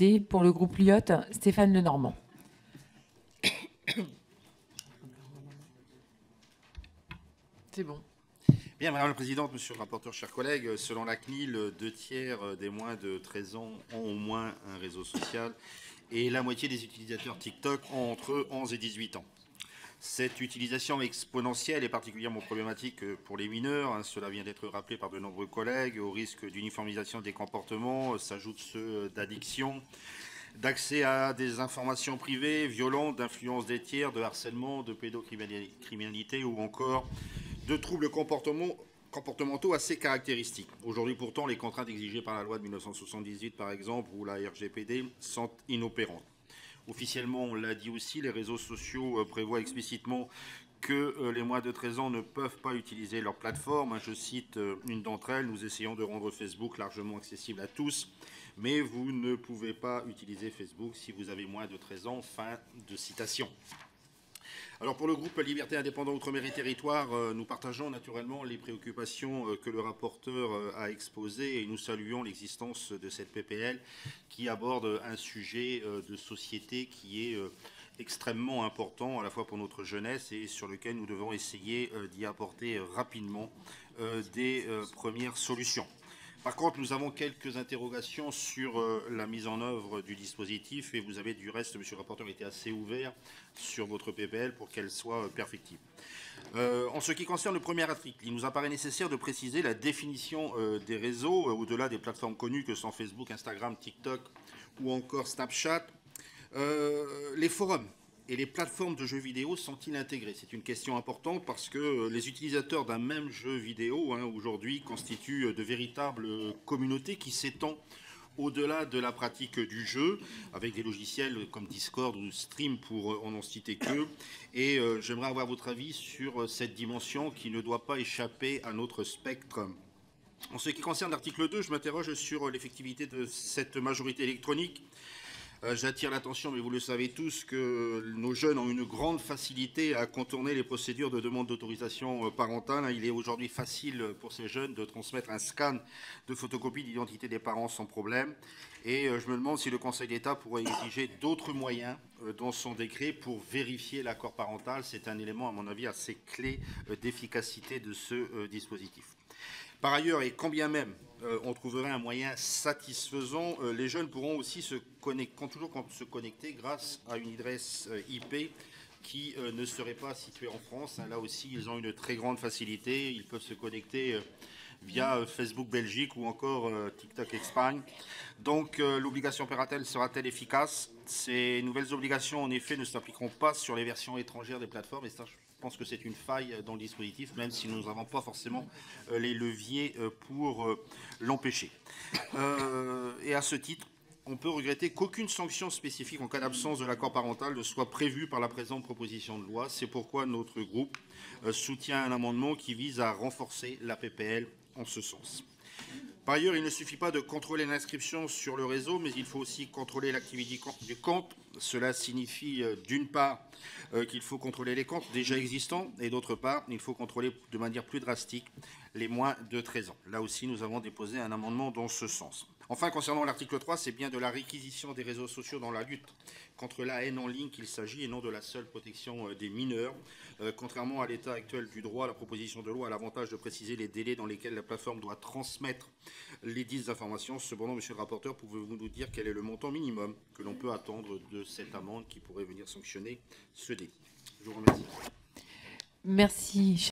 député. Pour le groupe Lyotte, Stéphane Lenormand. C'est bon. Bien, Madame la Présidente, Monsieur le rapporteur, chers collègues, selon la CNIL, 2 tiers des moins de 13 ans ont au moins un réseau social et la moitié des utilisateurs TikTok ont entre 11 et 18 ans. Cette utilisation exponentielle est particulièrement problématique pour les mineurs. Cela vient d'être rappelé par de nombreux collègues. Au risque d'uniformisation des comportements s'ajoutent ceux d'addiction, d'accès à des informations privées, violentes, d'influence des tiers, de harcèlement, de pédocriminalité ou encore de troubles comportementaux assez caractéristiques. Aujourd'hui, pourtant, les contraintes exigées par la loi de 1978, par exemple, ou la RGPD, sont inopérantes. Officiellement, on l'a dit aussi, les réseaux sociaux prévoient explicitement que les moins de 13 ans ne peuvent pas utiliser leur plateforme. Je cite une d'entre elles: nous essayons de rendre Facebook largement accessible à tous, mais vous ne pouvez pas utiliser Facebook si vous avez moins de 13 ans. Fin de citation. Alors pour le groupe Liberté Indépendants Outre-mer et Territoires, nous partageons naturellement les préoccupations que le rapporteur a exposées et nous saluons l'existence de cette PPL qui aborde un sujet de société qui est extrêmement important à la fois pour notre jeunesse et sur lequel nous devons essayer d'y apporter rapidement des premières solutions. Par contre, nous avons quelques interrogations sur la mise en œuvre du dispositif et vous avez du reste, monsieur le rapporteur, été assez ouvert sur votre PPL pour qu'elle soit perfectible. En ce qui concerne le premier article, il nous apparaît nécessaire de préciser la définition des réseaux au-delà des plateformes connues que sont Facebook, Instagram, TikTok ou encore Snapchat. Les forums et les plateformes de jeux vidéo sont-ils intégrés? C'est une question importante parce que les utilisateurs d'un même jeu vidéo aujourd'hui constituent de véritables communautés qui s'étendent au-delà de la pratique du jeu, avec des logiciels comme Discord ou Stream pour en citer que. Et j'aimerais avoir votre avis sur cette dimension qui ne doit pas échapper à notre spectre. En ce qui concerne l'article 2, je m'interroge sur l'effectivité de cette majorité électronique. J'attire l'attention, mais vous le savez tous, que nos jeunes ont une grande facilité à contourner les procédures de demande d'autorisation parentale. Il est aujourd'hui facile pour ces jeunes de transmettre un scan de photocopie d'identité des parents sans problème. Et je me demande si le Conseil d'État pourrait exiger d'autres moyens dans son décret pour vérifier l'accord parental. C'est un élément, à mon avis, assez clé d'efficacité de ce dispositif. Par ailleurs, et quand bien même on trouverait un moyen satisfaisant, les jeunes pourront aussi se connecter grâce à une adresse IP qui ne serait pas située en France. Là aussi, ils ont une très grande facilité. Ils peuvent se connecter via Facebook Belgique ou encore TikTok Espagne. Donc l'obligation parentale sera-t-elle efficace? Ces nouvelles obligations, en effet, ne s'appliqueront pas sur les versions étrangères des plateformes. Et ça, je pense que c'est une faille dans le dispositif, même si nous n'avons pas forcément les leviers pour l'empêcher. Et à ce titre, on peut regretter qu'aucune sanction spécifique en cas d'absence de l'accord parental ne soit prévue par la présente proposition de loi. C'est pourquoi notre groupe soutient un amendement qui vise à renforcer la PPL en ce sens. Par ailleurs, il ne suffit pas de contrôler l'inscription sur le réseau, mais il faut aussi contrôler l'activité du compte. Cela signifie d'une part qu'il faut contrôler les comptes déjà existants et d'autre part, il faut contrôler de manière plus drastique les moins de 13 ans. Là aussi, nous avons déposé un amendement dans ce sens. Enfin, concernant l'article 3, c'est bien de la réquisition des réseaux sociaux dans la lutte contre la haine en ligne qu'il s'agit et non de la seule protection des mineurs. Contrairement à l'état actuel du droit, la proposition de loi a l'avantage de préciser les délais dans lesquels la plateforme doit transmettre les dites informations. Cependant, monsieur le rapporteur, pouvez-vous nous dire quel est le montant minimum que l'on peut attendre de cette amende qui pourrait venir sanctionner ce délit? Je vous remercie. Merci.